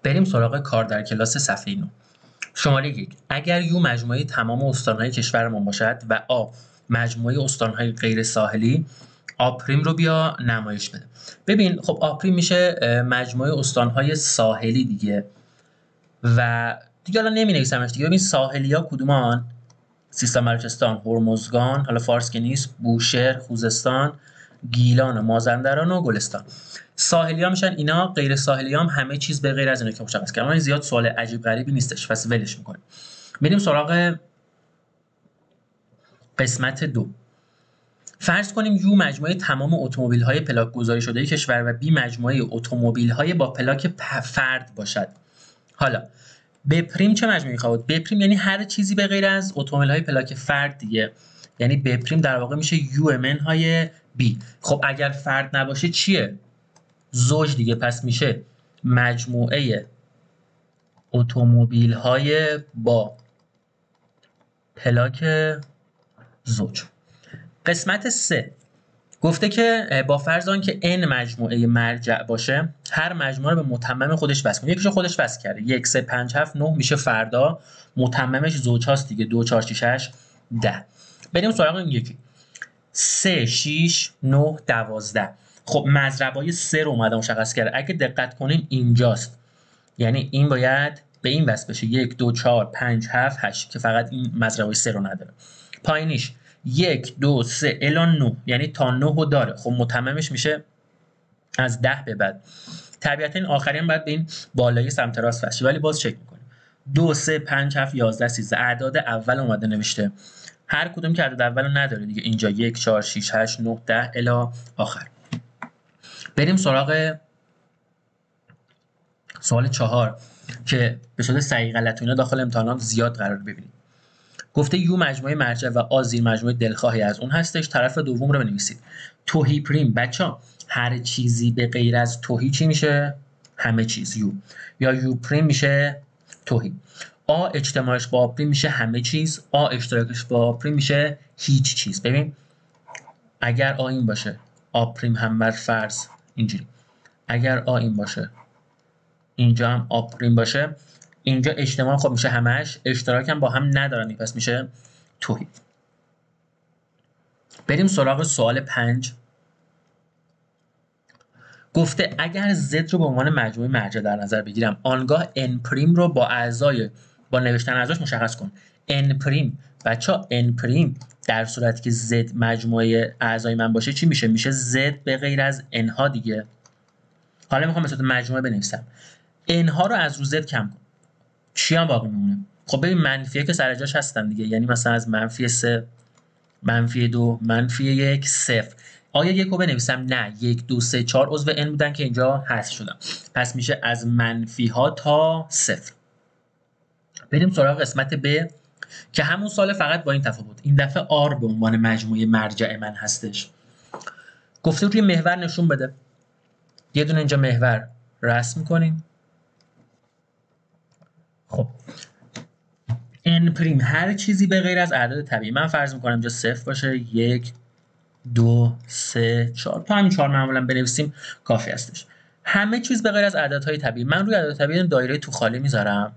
بریم سراغ کار در کلاس صفحه 9. شماره 1. اگر یو مجموعه تمام استان‌های کشورمان باشد و آ مجموعه استان‌های غیر ساحلی، آ پریم رو بیا نمایش بده. ببین خب آ پریم میشه مجموعه استان‌های ساحلی دیگه و دیگه الان نمی‌نویسمش دیگه. ببین ساحلی‌ها کدومان؟ سیستان بلوچستان، هرمزگان، حالا فارس که نیست، بوشهر، خوزستان، گیلان و مازندران و گلستان. ساحلی ها میشن اینا، غیر ساحلی هم همه چیز به غیر از اینا که مشخص کردم. زیاد سوال عجیب غریبی نیستش، پس ولش میکنیم. میریم سراغ قسمت 2. فرض کنیم یو مجموعه تمام اتومبیل‌های پلاک گذاری شده کشور و بی مجموعه اتومبیل‌های با پلاک فرد باشد. حالا ب پریم چه مجموعه‌ای خواهد؟ ب پریم یعنی هر چیزی به غیر از اتومبیل‌های پلاک فرد دیگه. یعنی ب پریم در واقع میشه یو ام ان های بی. خب اگر فرد نباشه چیه؟ زوج دیگه. پس میشه مجموعه اتومبیل‌های با پلاک زوج. قسمت 3 گفته که با فرض آنکه n مجموعه مرجع باشه، هر مجموعه رو به متمم خودش وصل کنه. یکیشو خودش وصل کرده. 1 3 5 7 9 میشه فردا، متممش زوج هاست دیگه. 2 4 6 8 10. بریم سراغ این یکی. 3 6 9 12. خب مضربای 3 رو اومده مشخص کرده. اگه دقت کنین اینجاست، یعنی این باید به این وصل بشه. 1 2 4 5 7 8 که فقط این مضربای 3 رو نداره. پایینیش 1 2 3 الان 9، یعنی تا 9 رو داره. خب متممش میشه از 10 به بعد. طبیعتا این آخری هم باید به این بالایی سمت راست وصل، ولی باز چک میکنیم. 2 3 5 7 11 13 اعداد اول اومده نوشته. هر کدوم که عدد اولو نداره دیگه. اینجا 1 4 6 8 9 10 الی آخر. بریم سراغ سوال 4 که به صورت صحیح غلط و اینا داخل امتحانات زیاد قرار ببینیم. گفته یو مجموعه مرجع و آ زیر مجموعه دلخواهی از اون هستش. طرف دوم رو بنویسید. توهی پریم بچا هر چیزی به غیر از توهی چی میشه؟ همه چیز یو. یا یو پریم میشه توهی. آ اجتماعش با آ پریم میشه همه چیز. آ اشتراکش با آ پریم میشه هیچ چیز. ببین اگر آ این باشه، آ پریم هم بر فرض اینجوری. اگر آ این باشه، اینجا هم آ پریم باشه، اینجا اجتماع خب میشه همش، اشتراک هم با هم ندارن، پس میشه توهی. بریم سراغ سوال 5. گفته اگر Z رو به عنوان مجموعه مرجع در نظر بگیرم، آنگاه N پریم رو با نوشتن اعضاش مشخص کن. N پریم بچا N پریم در صورتی که Z مجموعه اعضای من باشه چی میشه؟ میشه Z به غیر از N ها دیگه. حالا میخوام به صورت مجموعه بنویسم. N ها رو از رو Z کم کن. چی هم باقی میمونه؟ خب ببین منفیه که سر جاش هستن دیگه. یعنی مثلا از منفی 3 منفی 2 منفی 1 0. آیا 1 رو بنویسم؟ نه. 1 2 3 4 عضو n بودن که اینجا حذف شدن. پس میشه از منفی ها تا 0. بریم سراغ قسمت ب که همون سال فقط با این تفاوت. این دفعه R به عنوان مجموعه مرجع من هستش. گفته روی محور نشون بده. یه دونه اینجا محور رسم می‌کنیم. خب n پریم هر چیزی به غیر از اعداد طبیعی. من فرض می‌کنم اینجا 0 باشه. 1 2 3 4 تا همین 4 معمولا بنویسیم کافی هستش. همه چیز به غیر از عددهای طبیعی. من روی عدد طبیعی دایره تو خالی میذارم،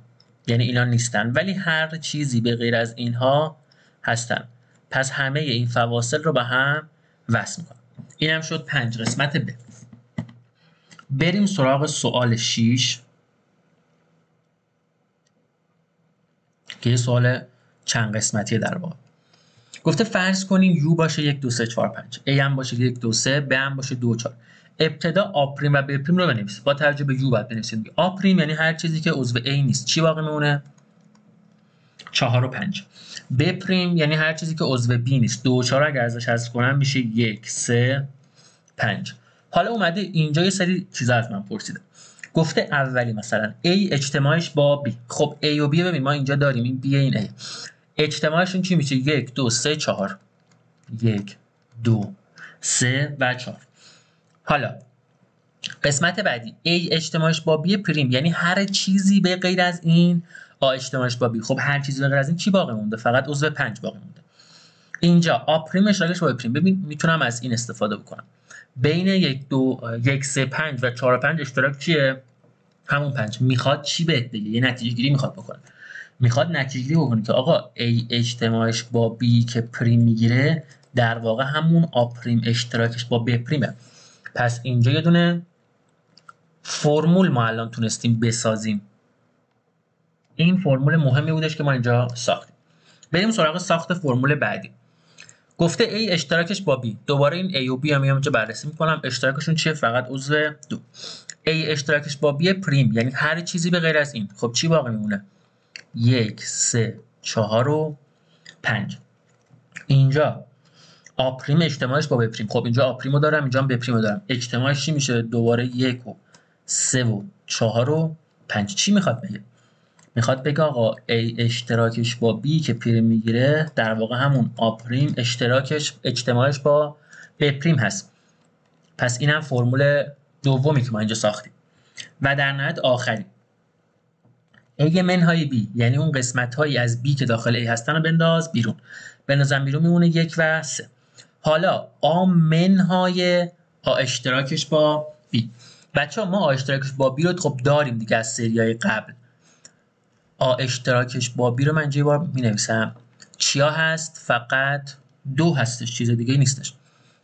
یعنی اینا نیستن، ولی هر چیزی به غیر از اینها هستن. پس همه این فواصل رو به هم وصل میکنم. اینم شد 5 قسمت ب. بریم سراغ سوال 6 که یه سوال چند قسمتیه در واقع. گفته فرض کنیم یو باشه 1 2 3 4 5، ای هم باشه 1 2 3، ب هم باشه 2 4. ابتدا آ پریم و ب پریم رو بنویسید. با توجه به یو باید بنویسید. آ پریم یعنی هر چیزی که عضو ای نیست. چی باقی میمونه؟ 4 و 5. ب پریم یعنی هر چیزی که عضو بی نیست. 2 و 4 اگر ازش حذف کنم میشه 1 3 5. حالا اومده اینجا یه سری چیزا از من پرسیده. گفته اولی مثلا A اجتماعش با B. خب A و B ببین ما اینجا داریم، این B این A. اجتماعشون چی میشه؟ 1 2 3 4. 1 2 3 و 4. حالا قسمت بعدی A اجتماعش با B پریم یعنی هر چیزی به غیر از این A اجتماعش با B. خب هر چیزی به غیر از این چی باقی مونده؟ فقط عضو 5 باقی مونده. اینجا A پریم اشتراکش با B پریم. ببین میتونم از این استفاده بکنم. بین 1 2 1 3 5 و 4 و 5 اشتراک چیه؟ همون 5. میخواد چی بهت بگه؟ یه نتیجه گیری میخواد بکنه. میخواد نتیجه گیری بکنه که آقا A اجتماعش با B که پریم میگیره در واقع همون A پریم اشتراکش با B پریمه. پس اینجا یه دونه فرمول ما الان تونستیم بسازیم. این فرمول مهمی بودش که ما اینجا ساختیم. بریم سراغ ساخت فرمول بعدی. گفته A اشتراکش با B. دوباره این A و B هم اینجا بررسی میکنم. اشتراکشون چیه؟ فقط عضو 2. A اشتراکش با B پریم، یعنی هر چیزی به غیر از این. خب چی باقی میمونه؟ 1 3 4 و 5. اینجا آ پریم اجتماعش با ب پریم. خب اینجا آ پریم رو دارم، اینجا هم ب پریم رو دارم. اجتماعش چی میشه؟ دوباره 1 و 3 و 4 و 5. چی میخواد بگه؟ میخواد بگه آقا A اشتراکش با B که پریم میگیره در واقع همون آ پریم اشتراکش اجتماعش با ب پریم هست. پس اینم فرمول دومی که ما اینجا ساختیم. و در نهایت آخری A منهای B، یعنی اون قسمت هایی از B که داخل A هستن رو بنداز بیرون. بندازم بیرون میمونه 1 و 3. حالا آ منهای آ اشتراکش با B. بچه‌ها ما آ اشتراکش با B رو خب داریم دیگه از سریای قبل. آ اشتراکش با B رو من اینجا یه بار می‌نویسم. چیا هست؟ فقط 2 هستش، چیز دیگه نیستش.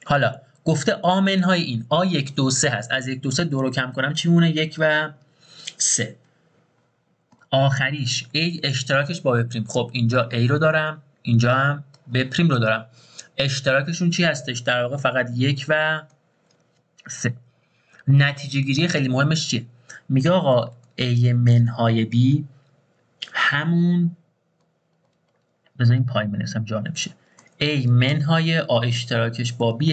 حالا گفته آ منهای این آ 1 2 3 هست. از 1 2 3 2 رو کم کنم چی میمونه؟ 1 و 3. آخریش A اشتراکش با ب پریم. خب اینجا A رو دارم، اینجا هم ب پریم رو دارم. اشتراکشون چی هستش؟ در واقع فقط 1 و 3. نتیجه گیری خیلی مهمش چیه؟ میگه آقا A منهای B همون، بذارین پای بنویسم جا نمیشه، A منهای آ اشتراکش با B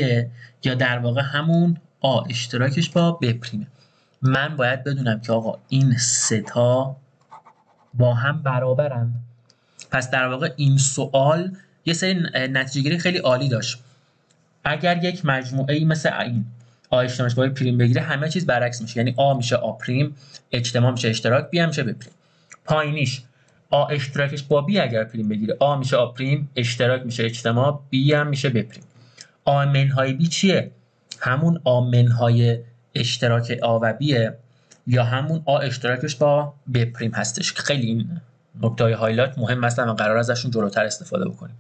یا در واقع همون آ اشتراکش با ب پریمه. من باید بدونم که آقا این سه تا با هم برابرن. پس در واقع این سوال یه سری نتیجه گیری خیلی عالی داشت. اگر یک مجموعه ای مثل این آ اجتماعش با پریم بگیره همه چیز برعکس میشه، یعنی آ میشه آ پریم، اجتماع میشه اشتراک، بی هم میشه ب پریم. پایینیش آ اشتراکش با بی اگر پریم بگیره آ میشه آ پریم، اشتراک میشه اجتماع، بی هم میشه ب پریم. آ منهای بی چیه؟ همون آ منهای اشتراک آ و بیه یا همون آ اشتراکش با ب پریم هستش. خیلی این نکته های هایلایت مهم هستن و قرار ازشون جلوتر استفاده بکنیم.